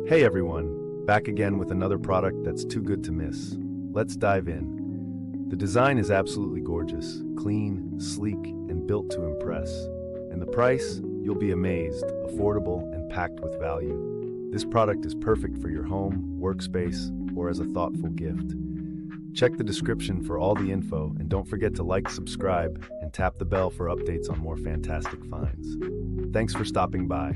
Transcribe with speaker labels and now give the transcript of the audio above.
Speaker 1: Hey everyone, back again with another product that's too good to miss. Let's dive in. The design is absolutely gorgeous, clean, sleek, and built to impress. And the price? You'll be amazed, affordable, and packed with value. This product is perfect for your home, workspace, or as a thoughtful gift. Check the description for all the info, and don't forget to like, subscribe, and tap the bell for updates on more fantastic finds. Thanks for stopping by.